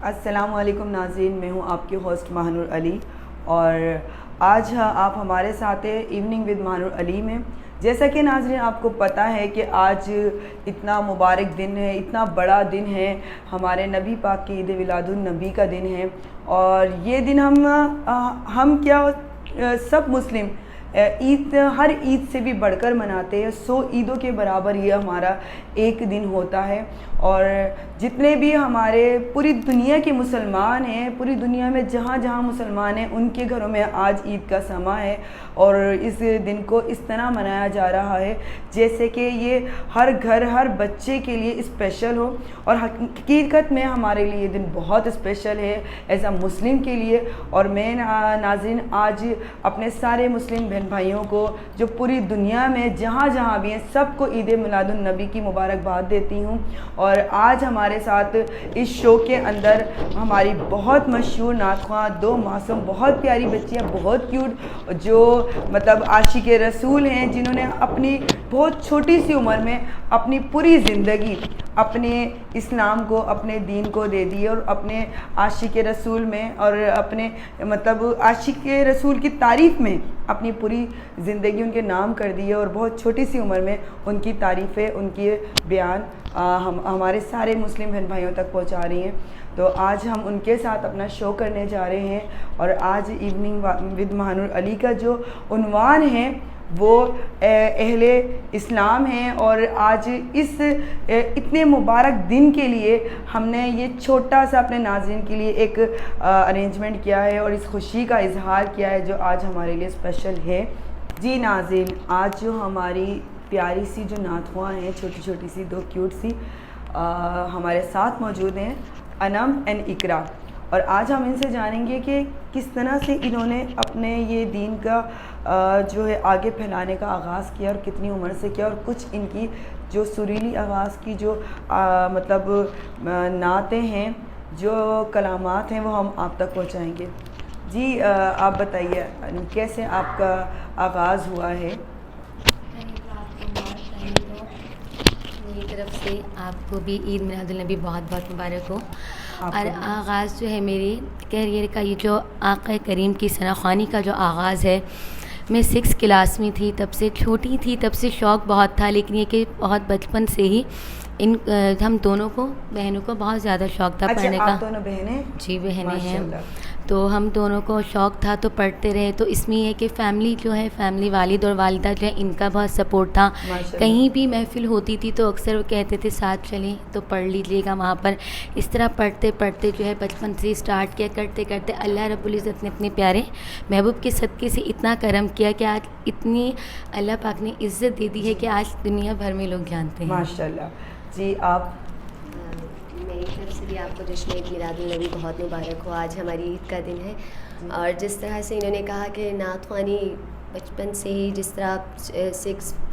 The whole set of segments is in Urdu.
السلام علیکم ناظرین، میں ہوں آپ کی ہوسٹ ماہنور علی، اور آج آپ ہمارے ساتھ ہیں ایوننگ ود ماہنور علی میں۔ جیسا کہ ناظرین آپ کو پتہ ہے کہ آج اتنا مبارک دن ہے، اتنا بڑا دن ہے، ہمارے نبی پاک کی عید میلاد النبی کا دن ہے، اور یہ دن ہم کیا سب مسلم عید ہر عید سے بھی بڑھ کر مناتے ہیں۔ 100 عیدوں کے برابر یہ ہمارا ایک دن ہوتا ہے، اور جتنے بھی ہمارے پوری دنیا کے مسلمان ہیں، پوری دنیا میں جہاں جہاں مسلمان ہیں، ان کے گھروں میں آج عید کا سماں ہے، اور اس دن کو اس طرح منایا جا رہا ہے جیسے کہ یہ ہر گھر ہر بچے کے لیے اسپیشل ہو، اور حقیقت میں ہمارے لیے یہ دن بہت اسپیشل ہے ایز اے مسلم کے لیے۔ اور میں ناظرین آج اپنے سارے مسلم بہن بھائیوں کو جو پوری دنیا میں جہاں جہاں بھی ہیں سب کو عید میلاد النبی کی مبارکباد دیتی ہوں۔ اور آج ہمارے ساتھ اس شو کے اندر ہماری بہت مشہور نعت خواں، 2 معصوم بہت پیاری بچیاں، بہت کیوٹ، جو مطلب عاشق رسول ہیں، جنہوں نے اپنی بہت چھوٹی سی عمر میں اپنی پوری زندگی اپنے اسلام کو، اپنے دین کو دے دی، اور اپنے عاشق رسول میں اور اپنے مطلب عاشق رسول کی تعریف میں اپنی پوری زندگی ان کے نام کر دی ہے، اور بہت چھوٹی سی عمر میں ان کی تعریفیں، ان کی بیان ہمارے سارے مسلم بہن بھائیوں تک پہنچا رہی ہیں۔ تو آج ہم ان کے ساتھ اپنا شو کرنے جا رہے ہیں، اور آج ایوننگ ود ماہنور علی کا جو عنوان ہے وہ اہل اسلام ہیں، اور آج اس اتنے مبارک دن کے لیے ہم نے یہ چھوٹا سا اپنے ناظرین کے لیے ایک ارینجمنٹ کیا ہے، اور اس خوشی کا اظہار کیا ہے جو آج ہمارے لیے اسپیشل ہے۔ جی ناظرین، آج جو ہماری پیاری سی جو نعت خواں ہیں، چھوٹی چھوٹی سی 2 کیوٹ سی ہمارے ساتھ موجود ہیں، انم اینڈ اقرا، اور آج ہم ان سے جانیں گے کہ کس طرح سے انہوں نے اپنے یہ دین کا جو ہے آگے پھیلانے کا آغاز کیا، اور کتنی عمر سے کیا، اور کچھ ان کی جو سریلی آواز کی جو مطلب نعتیں ہیں، جو کلامات ہیں، وہ ہم آپ تک پہنچائیں گے۔ جی آپ بتائیے کیسے آپ کا آغاز ہوا ہے؟ میری طرف سے آپ کو بھی عید میلاد النبی بہت بہت مبارک ہو۔ اور آغاز جو ہے میری کیریئر کا، یہ جو آقا کریم کی ثنا خوانی کا جو آغاز ہے، میں 6 کلاس میں تھی، تب سے چھوٹی تھی، تب سے شوق بہت تھا، لیکن یہ کہ بہت بچپن سے ہی ہم دونوں کو بہنوں کو بہت زیادہ شوق تھا پڑھنے کا۔ آپ دونوں بہنیں؟ جی بہنیں ہیں، تو ہم دونوں کو شوق تھا تو پڑھتے رہے۔ تو اس میں یہ ہے کہ فیملی جو ہے، فیملی والد اور والدہ جو ہے، ان کا بہت سپورٹ تھا۔ کہیں بھی محفل ہوتی تھی تو اکثر وہ کہتے تھے ساتھ چلیں تو پڑھ لیجیے گا وہاں پر۔ اس طرح پڑھتے پڑھتے جو ہے بچپن سے اسٹارٹ کیا، کرتے کرتے اللہ رب العزت نے اپنے پیارے محبوب کے صدقے سے اتنا کرم کیا کہ آج اتنی اللہ پاک نے عزت دے دی ہے کہ آج دنیا بھر میں لوگ جانتے ہیں۔ ماشاءاللہ۔ جی آپ؟ میری طرف سے بھی آپ کو جشن عید میلاد النبی بہت مبارک ہو۔ آج ہماری عید کا دن ہے، اور جس طرح سے انہوں نے کہا کہ نعت خوانی بچپن سے ہی جس طرح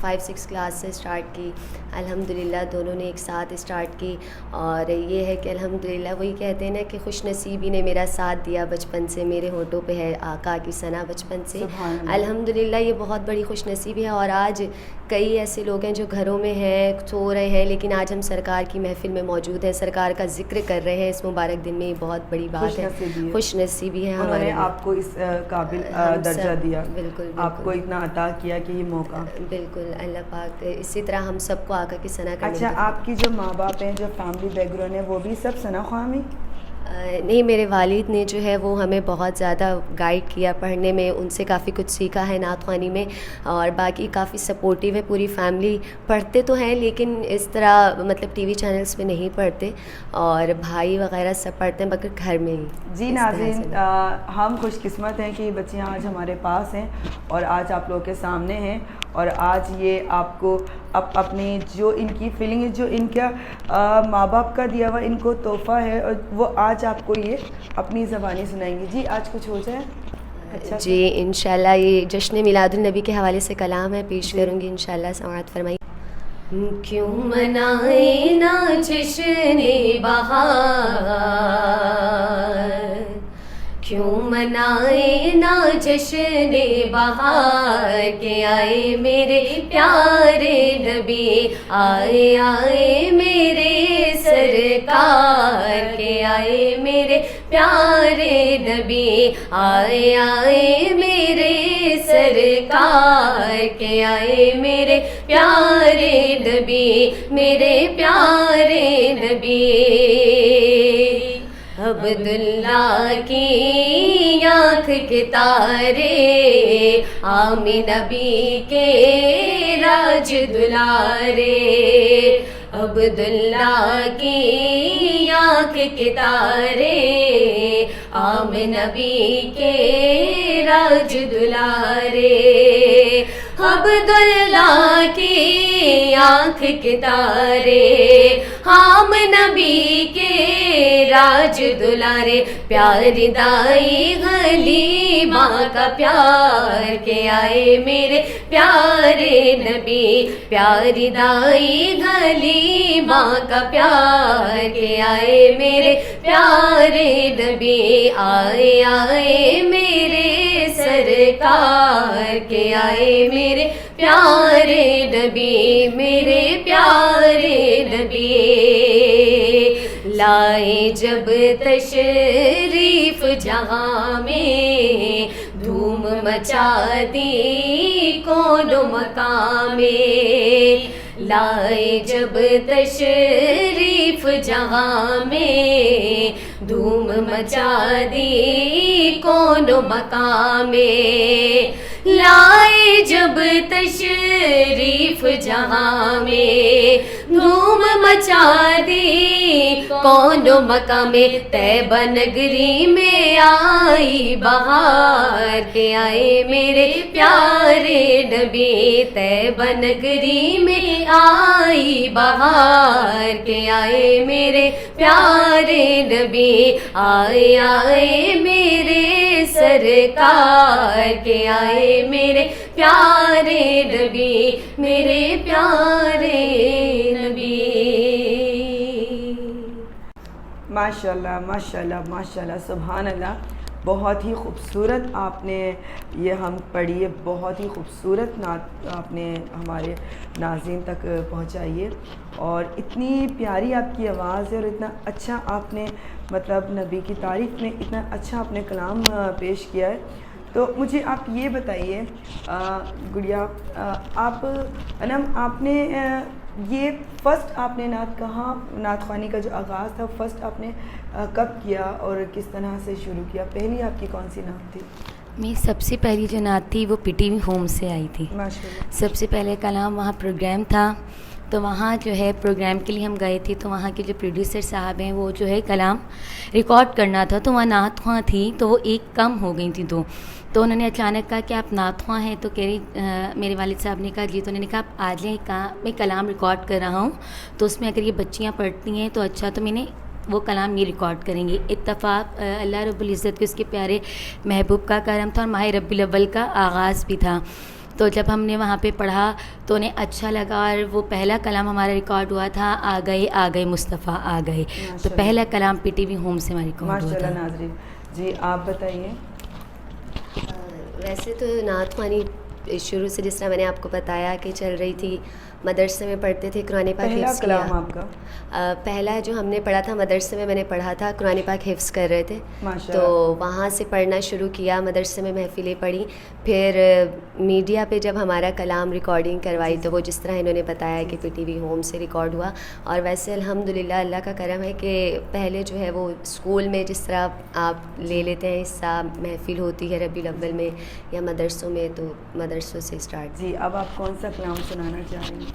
5-6 کلاس سے اسٹارٹ کی، الحمدللہ دونوں نے ایک ساتھ اسٹارٹ کی، اور یہ ہے کہ الحمدللہ وہی کہتے ہیں نا کہ خوش نصیبی نے میرا ساتھ دیا بچپن سے، میرے ہونٹوں پہ ہے آقا کی ثنا بچپن سے، الحمدللہ یہ بہت بڑی خوش نصیبی ہے۔ اور آج کئی ایسے لوگ ہیں جو گھروں میں ہیں، سو رہے ہیں، لیکن آج ہم سرکار کی محفل میں موجود ہیں، سرکار کا ذکر کر رہے ہیں اس مبارک دن میں، یہ بہت بڑی بات ہے، خوش نصیبی ہے انہوں نے آپ کو اس قابل درجہ دیا، بالکل آپ کو اتنا عطا کیا کہ یہ موقع۔ بالکل، اللہ پاک اسی طرح ہم سب کو آقا کی ثنا کرنے۔ اچھا، آپ کی جو ماں باپ ہیں، جو فیملی بیک گراؤنڈ ہے، وہ بھی سب ثنا خواں میں؟ نہیں، میرے والد نے جو ہے وہ ہمیں بہت زیادہ گائیڈ کیا پڑھنے میں، ان سے کافی کچھ سیکھا ہے نعت خوانی میں، اور باقی کافی سپورٹیو ہے، پوری فیملی پڑھتے تو ہیں لیکن اس طرح مطلب ٹی وی چینلز پہ نہیں پڑھتے، اور بھائی وغیرہ سب پڑھتے ہیں مگر گھر میں ہی۔ جی ناظرین، ہم خوش قسمت ہیں کہ یہ بچیاں آج ہمارے پاس ہیں، اور آج آپ لوگوں کے سامنے ہیں، اور آج یہ آپ کو اپنی جو ان کی فیلنگ ہے، جو ان کا ماں باپ کا دیا ہوا ان کو تحفہ ہے، اور وہ آج آپ کو یہ اپنی زبانی سنائیں گی۔ جی آج کچھ ہو جائے؟ اچھا جی انشاءاللہ، یہ جشن میلاد النبی کے حوالے سے کلام ہے، پیش کروں گی انشاءاللہ، سماعت فرمائیے۔ کیوں منائے نہ جشن بہار، کیوں منائے نہ جشن بہار، کہ آئے میرے پیارے نبی، آئے آئے میرے سر سرکار کے آئے میرے پیارے نبی، آئے آئے میرے سرکار کے آئے میرے پیارے نبی، میرے پیارے نبی۔ عبداللہ کی آنکھ کے تارے، آمین نبی کے راج دلارے، عبداللہ کی آنکھ کے تارے، آمین نبی کے راج دلارے، عبداللہ کی آنکھ کے تارے، ہم نبی کے راج دلارے، پیاری دائی گلی ماں کا پیار کے آئے میرے پیارے نبی، پیاری دائی گلی ماں کا پیار کے آئے میرے پیارے نبی، آئے آئے میرے سرکار کے آئے میرے پیارے نبی، میرے پیارے نبی۔ لائے جب تشریف جہاں میں، دھوم مچا دی کون مقام میں، لائے جب تشریف جہاں میں، دھوم مچا دی کون مقام میں، لائے جب تشریف جہاں میں، دھوم مچا دی کون مقام میں، طیبہ نگری میں آئی بہار کے آئے میرے پیارے نبی، طیبہ نگری میں آئی بہار کے آئے میرے پیارے نبی، آئے آئے میرے سرکار کے آئے میرے پیارے نبی، میرے پیارے نبی۔ ماشاءاللہ ماشاءاللہ ماشاءاللہ، سبحان اللہ، بہت ہی خوبصورت آپ نے یہ ہم پڑھی ہے، بہت ہی خوبصورت نعت آپ نے ہمارے ناظرین تک پہنچائی ہے، اور اتنی پیاری آپ کی آواز ہے، اور اتنا اچھا آپ نے مطلب نبی کی تعریف میں اتنا اچھا آپ نے کلام پیش کیا ہے۔ تو مجھے آپ یہ بتائیے گڑیا، آپ انم آپ نے یہ فرسٹ آپ نے نعت کہاں، نعت خوانی کا جو آغاز تھا فرسٹ آپ نے کب کیا اور کس طرح سے شروع کیا؟ پہلی آپ کی کون سی نعت تھی؟ میری سب سے پہلی جو نعت تھی وہ پی ٹی وی ہوم سے آئی تھی۔ ماشاءاللہ۔ سب سے پہلے کلام وہاں پروگرام تھا، تو وہاں جو ہے پروگرام کے لیے ہم گئے تھے، تو وہاں کے جو پروڈیوسر صاحب ہیں وہ جو ہے کلام ریکارڈ کرنا تھا، تو وہاں نعت خواں تھی، تو وہ ایک کم ہو گئی تھی دو، تو انہوں نے اچانک کہا کہ آپ نعت خواں ہیں، تو کہہ رہی میرے والد صاحب نے کہا جی، تو انہوں نے کہا آپ آ جائیں، کہا میں کلام ریکارڈ کر رہا ہوں، تو اس میں اگر یہ بچیاں پڑھتی ہیں تو اچھا، تو میں نے وہ کلام یہ ریکارڈ کریں گے۔ اتفاق اللہ رب العزت کے اس کے پیارے محبوب کا کرم تھا، اور ماہ ربیع الاول کا آغاز بھی تھا، تو جب ہم نے وہاں پہ پڑھا تو انہیں اچھا لگا، اور وہ پہلا کلام ہمارا ریکارڈ ہوا تھا آ گئے مصطفیٰ آ گئے، تو پہلا کلام پی ٹی وی ہوم سے ہمارا ریکارڈ ہوا تھا۔ ماشاءاللہ ناظرین، جی آپ بتائیے۔ ویسے تو نعت خوانی شروع سے جس طرح میں نے آپ کو بتایا کہ چل رہی تھی، مدرسے میں پڑھتے تھے، قرآن پاک پہلا حفظ کلام کیا۔ آپ کا پہلا جو ہم نے پڑھا تھا مدرسے میں نے پڑھا تھا، قرآن پاک حفظ کر رہے تھے، تو وہاں سے پڑھنا شروع کیا، مدرسے میں محفلیں پڑھی، پھر میڈیا پہ جب ہمارا کلام ریکارڈنگ کروائی تو وہ جس طرح انہوں نے بتایا کہ پی ٹی وی ہوم سے ریکارڈ ہوا، اور ویسے الحمدللہ اللہ کا کرم ہے کہ پہلے جو ہے وہ اسکول میں جس طرح آپ لے لیتے ہیں حصہ، محفل ہوتی ہے ربیع الاول میں یا مدرسوں میں، تو مدرسوں سے اسٹارٹ۔ جی اب آپ کون سا کلام سنانا چاہ رہی ہیں؟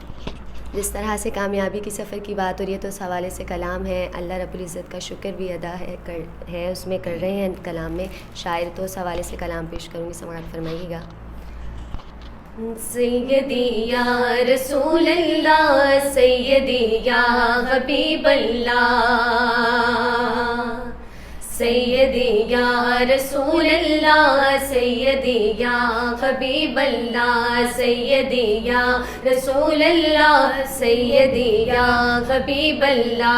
جس طرح سے کامیابی کی سفر کی بات ہو رہی ہے تو اس حوالے سے کلام ہے، اللہ رب العزت کا شکر بھی ادا ہے اس میں کر رہے ہیں کلام میں، شاعر تو اس حوالے سے کلام پیش کروں گی، سماعت فرمائیے گا۔ سیدی یا رسول اللہ، سیدی یا حبیب اللہ، سیدی یا رسول اللہ، سیدی یا حبیب اللہ، سیدی یا رسول اللہ، سیدی یا حبیب اللہ،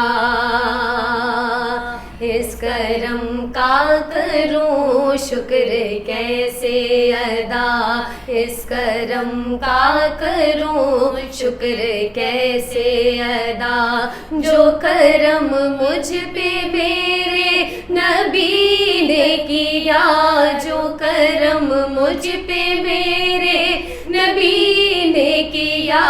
اس کرم کا کروں شکر کیسے ادا، اس کرم کا کروں شکر کیسے ادا، جو کرم مجھ پہ میرے نبی نے کیا، جو کرم مجھ پہ میرے نبی نے کیا،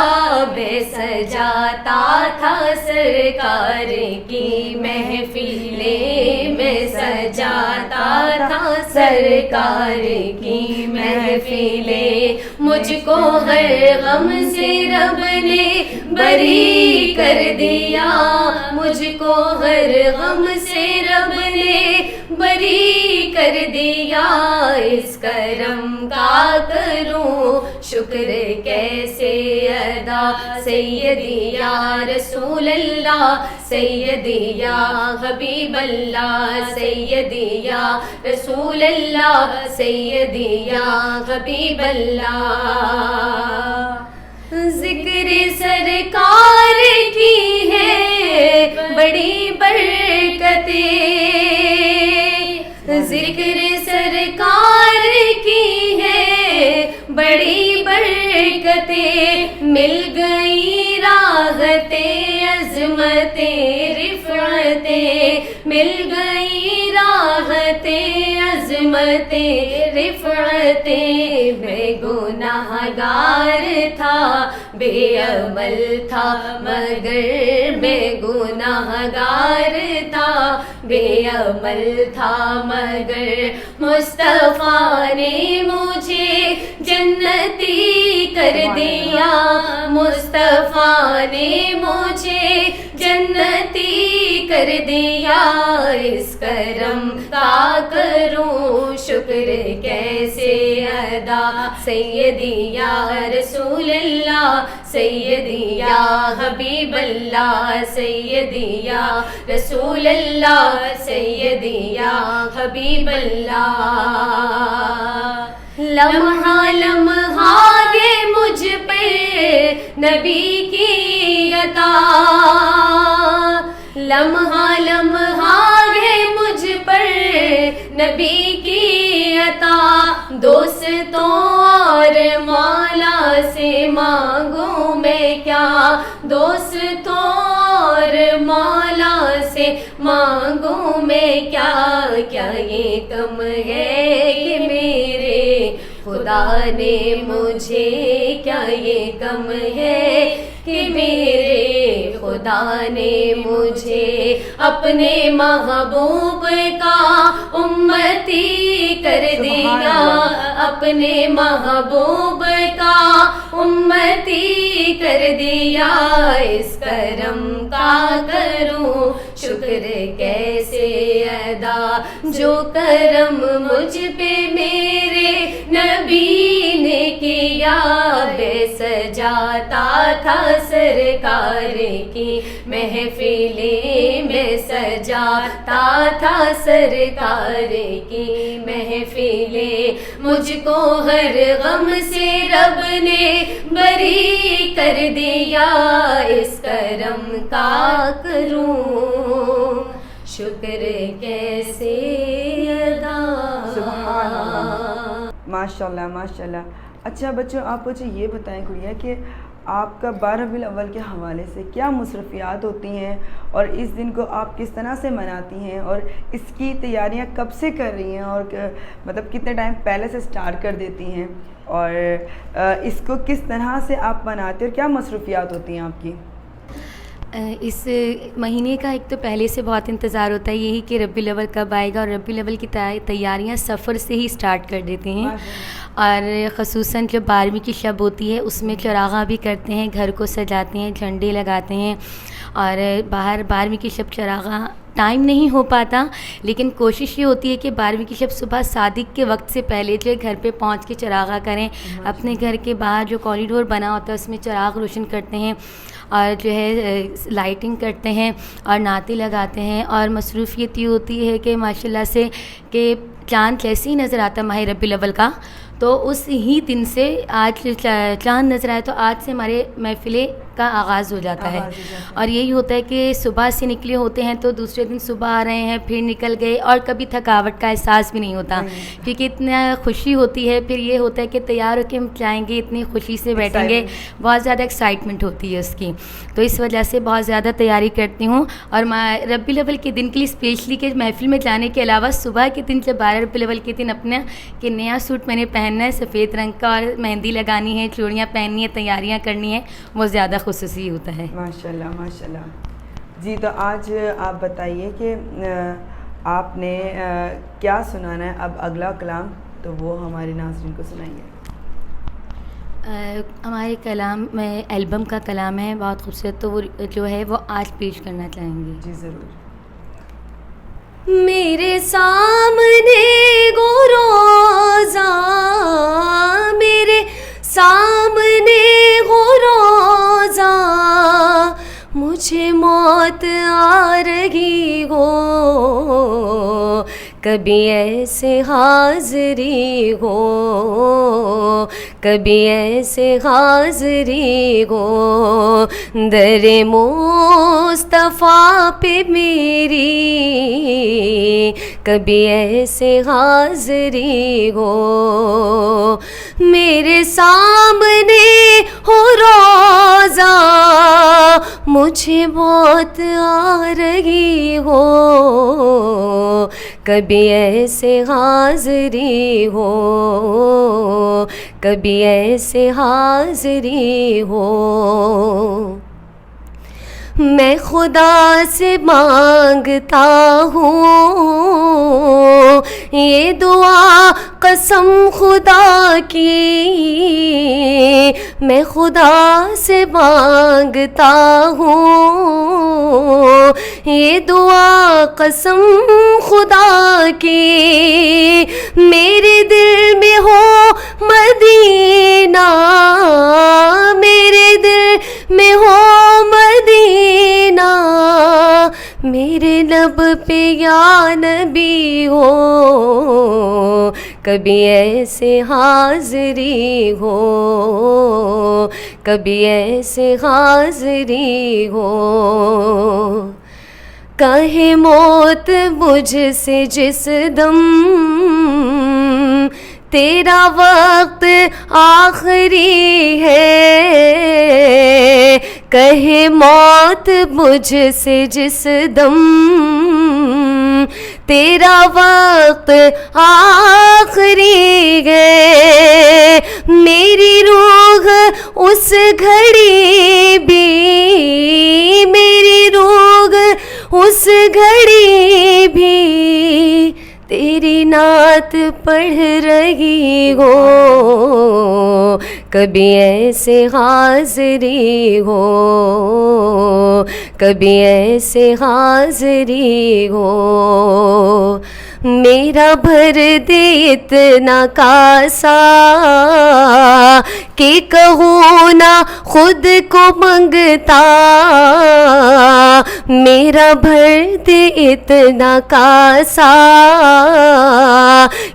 میں سجاتا تھا سرکار کی محفلیں، میں سجاتا تھا سرکار کی محفلیں، مجھ کو ہر غم سے رب نے بری کر دیا، مجھ کو ہر غم سے رب نے بری کر دیا، اس کرم کا کروں شکر کیسے ادا، سیدی یا رسول اللہ، سیدی یا حبیب اللہ، سیدی یا رسول اللہ، سیدی یا حبیب اللہ، ذکر سرکار کی ہے بڑی برکتیں، ذکر سرکار کی ہے بڑی برکتیں، مل گئی راحتیں عظمتیں رفعتیں، مل گئی راحتیں عظمتیں رفعتیں، میں گناہ گار تھا بے عمل تھا مگر، میں گناہ گار تھا بے عمل تھا مگر، مصطفیٰ نے مجھے جنتی کر دیا، مصطفیٰ نے مجھے جنتی کر دیا، اس کرم کا کروں شکر کیسے ادا، سیدی یا رسول اللہ، سیدی یا حبیب اللہ، سیدی یا رسول اللہ، سیدی یا حبیب اللہ، لمحہ لمحہ یہ مجھ پہ نبی کی عطا، لمحہ لمحہ یہ مجھ پر نبی کی عطا، دوستوں اور مولا سے مانگوں میں کیا، دوستوں اور مولا سے مانگوں میں کیا، کیا یہ کم ہے کہ میرے خدا نے مجھے، کیا یہ کم ہے کہ میرے خدا نے مجھے اپنے محبوب کا امتی کر دیا، اپنے محبوب کا امتی کر دیا، اس کرم کا کروں شکر کیسے ادا، جو کرم مجھ پہ میرے نبی نے کیا، میں سجاتا تھا سرکار کی محفلیں، میں سجاتا تھا سرکار کی محفلیں، مجھ کو ہر غم سے رب نے بری کر دیا، اس کرم کا کروں شکر کیسے ادا۔ سبحان اللہ، ماشاء اللہ ماشاء اللہ۔ اچھا بچوں، آپ مجھے یہ بتائیں گڑیا کہ آپ کا 12 ربیع الاول کے حوالے سے کیا مصروفیات ہوتی ہیں اور اس دن کو آپ کس طرح سے مناتی ہیں، اور اس کی تیاریاں کب سے کر رہی ہیں، اور مطلب کتنے ٹائم پہلے سے سٹارٹ کر دیتی ہیں، اور اس کو کس طرح سے آپ مناتے ہیں اور کیا مصروفیات ہوتی ہیں آپ کی؟ اس مہینے کا ایک تو پہلے سے بہت انتظار ہوتا ہے یہی کہ ربیع الاول کب آئے گا، اور ربیع الاول کی تیاریاں سفر سے ہی سٹارٹ کر دیتے ہیں، اور خصوصاً جو 12ویں کی شب ہوتی ہے اس میں چراغاں بھی کرتے ہیں، گھر کو سجاتے ہیں، جھنڈے لگاتے ہیں، اور باہر 12ویں کی شب چراغاں ٹائم نہیں ہو پاتا، لیکن کوشش یہ ہوتی ہے کہ 12ویں کی شب صبح صادق کے وقت سے پہلے جو ہے گھر پہ پہنچ کے چراغاں کریں، اپنے گھر کے باہر جو کوریڈور بنا ہوتا ہے اس میں چراغ روشن کرتے ہیں، اور جو ہے لائٹنگ کرتے ہیں اور نعتیں لگاتے ہیں، اور مصروفیت یہ ہوتی ہے کہ ماشاءاللہ سے کہ چاند جیسے ہی نظر آتا ہے ماہ ربیع الاول کا، تو اس ہی دن سے آج چاند نظر آئے تو آج سے ہمارے محفلیں کا آغاز ہو جاتا ہے. اور یہی ہوتا ہے کہ صبح سے نکلے ہوتے ہیں تو دوسرے دن صبح آ رہے ہیں, پھر نکل گئے, اور کبھی تھکاوٹ کا احساس بھی نہیں ہوتا, کیونکہ اتنا خوشی ہوتی ہے. پھر یہ ہوتا ہے کہ تیار ہو کے ہم جائیں گے, اتنی خوشی سے بیٹھیں گے, بہت زیادہ ایکسائٹمنٹ ہوتی ہے اس کی. تو اس وجہ سے بہت زیادہ تیاری کرتی ہوں. اور ربیع الاول کے دن کے لیے اسپیشلی کہ محفل میں جانے کے علاوہ صبح کے دن جب 12 ربیع الاول کے دن اپنا کہ نیا سوٹ میں نے پہننا ہے سفید رنگ کا, اور مہندی لگانی ہے, چوڑیاں پہننی ہے, تیاریاں کرنی ہے, وہ زیادہ خصوصی ہوتا ہے. ماشاء اللہ ماشاء اللہ. جی تو آج آپ بتائیے کہ آپ نے کیا سنانا ہے اب اگلا کلام, تو وہ ہمارے ناظرین کو سنائیے. ہمارے کلام میں البم کا کلام ہے بہت خوبصورت, تو وہ جو ہے وہ آج پیش کرنا چاہیں گے. جی ضرور. میرے سامنے گو روزہ, میرے سامنے گو روزہ, مجھے موت آ رہی ہو, کبھی ایسے حاضری ہو, کبھی ایسے حاضری ہو, در مصطفیٰ پہ میری, کبھی ایسے حاضری ہو. میرے سامنے ہو روزہ, مجھے موت آ رہی ہو, کبھی ایسے حاضری ہو, کبھی ایسے حاضری ہو. میں خدا سے مانگتا ہوں یہ دعا قسم خدا کی, میں خدا سے مانگتا ہوں یہ دعا قسم خدا کی, میرے دل میں ہو مدینہ, میرے دل میں ہو مدینہ, میرے لب پہ یا نبی ہو, کبھی ایسے حاضری ہو, کبھی ایسے حاضری ہو. کہے موت مجھ سے جس دم تیرا وقت آخری ہے, کہے موت مجھ سے جس دم تیرا وقت آخری ہے, میری روح اس گھڑی بھی, میری روح اس گھڑی بھی تیری نعت پڑھ رہی ہو, کبھی ایسے حاضری ہو, کبھی ایسے حاضری ہو. میرا بھر دے اتنا کاسا کہ کہوں نہ خود کو منگتا, میرا بھر دے اتنا کاسا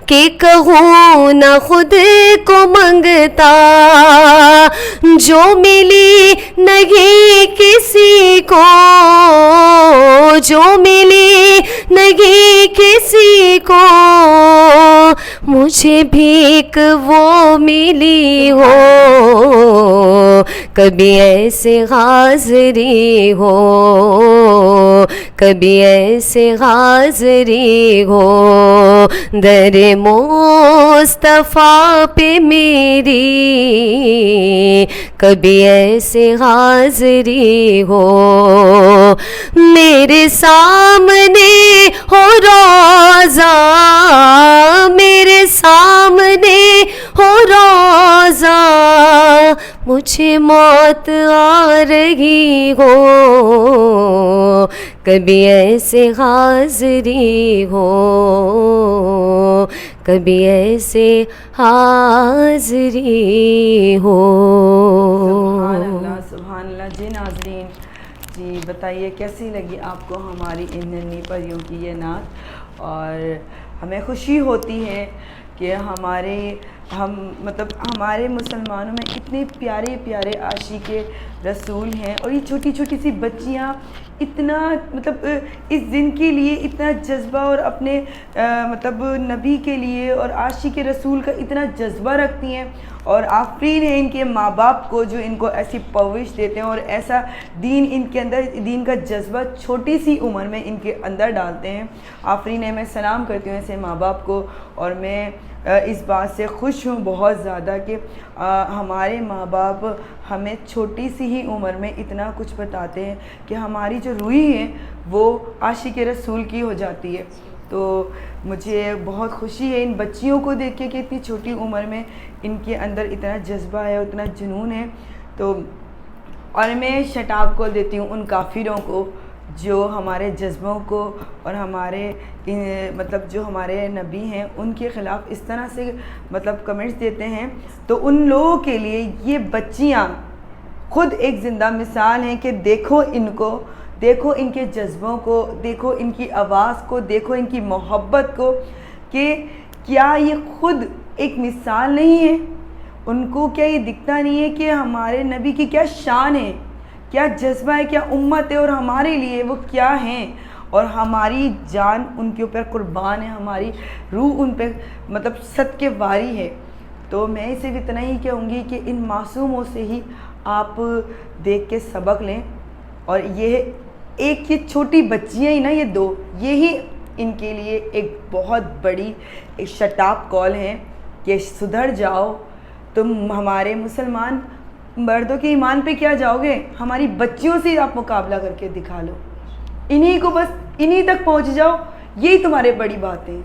کہ کہوں نہ خود کو منگتا, جو ملی نہیں کسی کو, جو ملی نہیں کسی کو, مجھے بھیک وہ ملی ہو, کبھی ایسے حاضری ہو, کبھی ایسے حاضری ہو. در مصطفیٰ پہ میری, کبھی ایسے حاضری ہو. میرے سامنے ہو روزہ, میرے سامنے ہو روزہ, مجھے موت آ رہی ہو, کبھی ایسے حاضری ہو, کبھی ایسے حاضری ہو. سبحان اللہ سبحان اللہ. جی ناظرین, جی بتائیے کیسی لگی آپ کو ہماری ان ننھی پریوں کی یہ نعت, اور ہمیں خوشی ہوتی ہے کہ ہمارے ہم مطلب ہمارے مسلمانوں میں اتنے پیارے پیارے عاشق رسول ہیں, اور یہ چھوٹی چھوٹی سی بچیاں اتنا مطلب اس دن کے لیے اتنا جذبہ اور اپنے مطلب نبی کے لیے اور عاشق رسول کا اتنا جذبہ رکھتی ہیں, اور آفرین ہے ان کے ماں باپ کو جو ان کو ایسی پرورش دیتے ہیں اور ایسا دین ان کے اندر, دین کا جذبہ چھوٹی سی عمر میں ان کے اندر ڈالتے ہیں. آفرین ہے, میں سلام کرتی ہوں ایسے ماں باپ کو, اور میں اس بات سے خوش ہوں بہت زیادہ کہ ہمارے ماں باپ ہمیں چھوٹی سی ہی عمر میں اتنا کچھ بتاتے ہیں کہ ہماری جو روح ہے وہ عاشق رسول کی ہو جاتی ہے. تو مجھے بہت خوشی ہے ان بچیوں کو دیکھ کے کہ اتنی چھوٹی عمر میں ان کے اندر اتنا جذبہ ہے, اتنا جنون ہے. تو اور میں شٹاب کو دیتی ہوں ان کافروں کو جو ہمارے جذبوں کو اور ہمارے مطلب جو ہمارے نبی ہیں ان کے خلاف اس طرح سے مطلب کمنٹس دیتے ہیں. تو ان لوگوں کے لیے یہ بچیاں خود ایک زندہ مثال ہیں کہ دیکھو ان کو, دیکھو ان کے جذبوں کو, دیکھو ان کی آواز کو, دیکھو ان کی محبت کو, کہ کیا یہ خود ایک مثال نہیں ہے. ان کو کیا یہ دکھتا نہیں ہے کہ ہمارے نبی کی کیا شان ہے, کیا جذبہ ہے, کیا امت ہے, اور ہمارے لیے وہ کیا ہیں, اور ہماری جان ان کے اوپر قربان ہے, ہماری روح ان پہ مطلب صدقے واری ہے. تو میں صرف اتنا ہی کہوں گی کہ ان معصوموں سے ہی آپ دیکھ کے سبق لیں. اور یہ ایک یہ چھوٹی بچیاں ہی نا, یہ دو, یہی ان کے لیے ایک بہت بڑی ایک شٹاپ کال ہے کہ سدھر جاؤ. تم ہمارے مسلمان مردوں کے ایمان پہ کیا جاؤ گے, ہماری بچیوں سے آپ مقابلہ کر کے دکھا لو, انہی کو بس انہی تک پہنچ جاؤ, یہی تمہارے بڑی باتیں.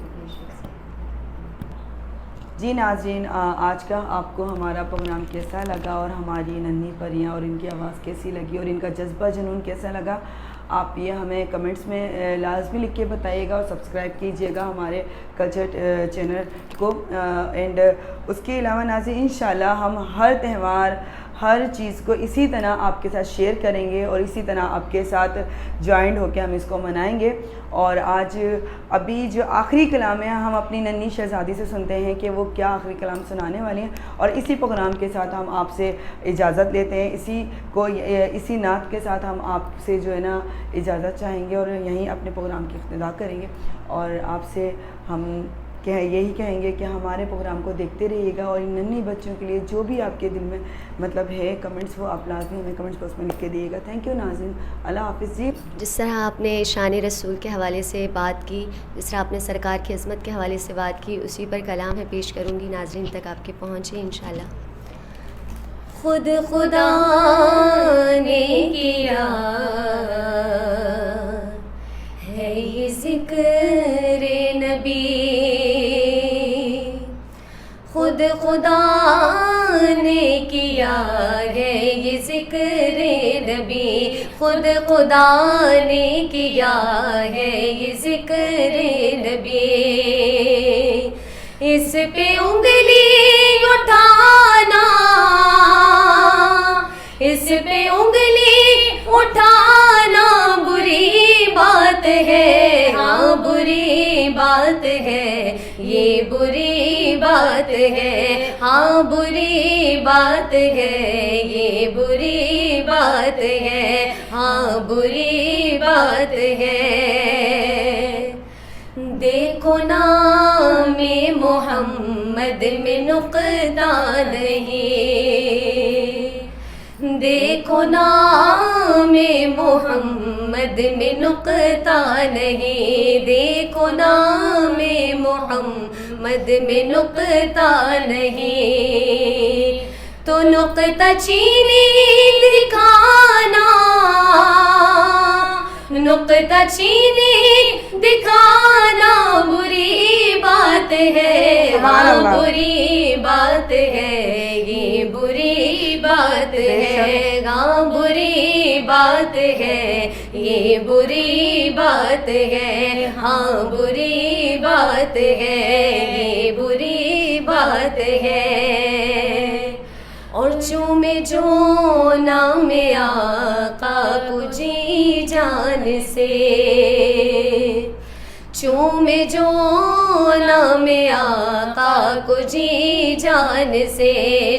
جی ناظرین, آج کا آپ کو ہمارا پروگرام کیسا لگا, اور ہماری ننھی پریاں اور ان کی آواز کیسی لگی, اور ان کا جذبہ جنون کیسا لگا, آپ یہ ہمیں کمنٹس میں لازمی لکھ کے بتائیے گا, اور سبسکرائب کیجیے گا ہمارے کلچر چینل کو. اینڈ اس کے علاوہ ناظرین انشاءاللہ ہم ہر تہوار ہر چیز کو اسی طرح آپ کے ساتھ شیئر کریں گے, اور اسی طرح آپ کے ساتھ جوائنٹ ہو کے ہم اس کو منائیں گے. اور آج ابھی جو آخری کلام ہے ہم اپنی ننھی شہزادی سے سنتے ہیں کہ وہ کیا آخری کلام سنانے والے ہیں, اور اسی پروگرام کے ساتھ ہم آپ سے اجازت لیتے ہیں. اسی نعت کے ساتھ ہم آپ سے جو ہے نا اجازت چاہیں گے, اور یہیں اپنے پروگرام کی افتتاح کریں گے. اور آپ سے ہم یہی کہیں گے کہ ہمارے پروگرام کو دیکھتے رہیے گا, اور ان ننھی بچوں کے لیے جو بھی آپ کے دل میں مطلب ہے کمنٹس, وہ آپ لازمی ہمیں کمنٹس باکس میں لکھ کے دیے گا. تھینک یو ناظرین, اللہ حافظ. جی جس طرح آپ نے شان رسول کے حوالے سے بات کی, جس طرح آپ نے سرکار کی عظمت کے حوالے سے بات کی, اسی پر کلام ہے پیش کروں گی, ناظرین تک آپ کے پہنچے انشاءاللہ. خود خدا نے کیا ہے یہ ذکر نبی, خود خدا نے کیا ہے یہ ذکر نبی, خود خدا نے کیا ہے یہ ذکر نبی. اس پہ انگلی اٹھانا, اس پہ انگلی اٹھانا بری بات ہے, ہاں بری بات ہے, یہ بری بات ہے, ہاں بری بات ہے, یہ بری بات ہے, ہاں بری بات ہے. دیکھو نام محمد میں نقطہ نہیں, دیکھو نام محمد میں نقطہ نہیں, دیکھو نام محمد میں نقطہ نہیں, تو نقطہ چینی دکھانا, نقطہ چینی دکھانا بری بات ہے, ہاں بری بات ہے, یہ بری بات ہے, ہاں بری بات ہے, یہ بری بات ہے, ہاں بری بات ہے, یہ بری بات ہے. اور چومے جو نام آقا کو جی جان سے, چوم جو نام آقا کو جی جان سے،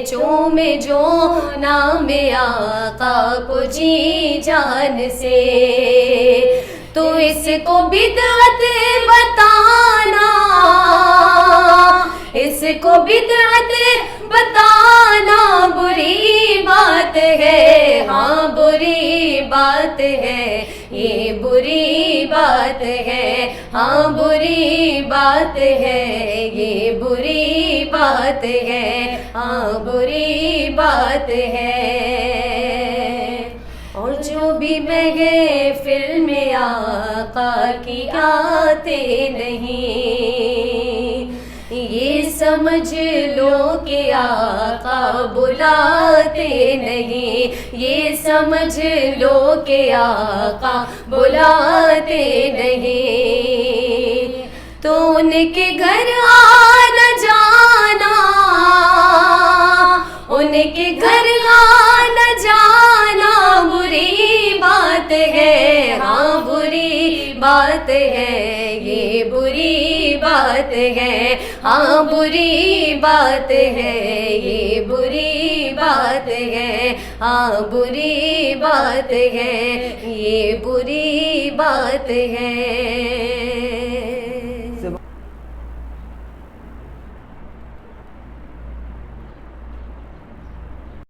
چوم جو نام آقا کو جی جان سے، تو اس کو بدعت بتانا، اس کو بدعت بتانا بری بات ہے، ہاں بری بات ہے، یہ بری بات ہے، ہاں بری بات ہے، یہ بری بات ہے، ہاں بری بات ہے۔ اور جو بھی محفل میں آقا کی آتے نہیں، یہ سمجھ لو کہ آقا بلاتے نہیں، یہ سمجھ لو کہ آقا بلاتے نہیں، تو ان کے گھر آنا جانا، ان کے گھر آنا جانا بری بات ہے، ہاں بری بات ہے، یہ بری بات ہے، ہاں بری بات ہے، یہ بری بات ہے، ہاں بری بات ہے، یہ بری بات ہے۔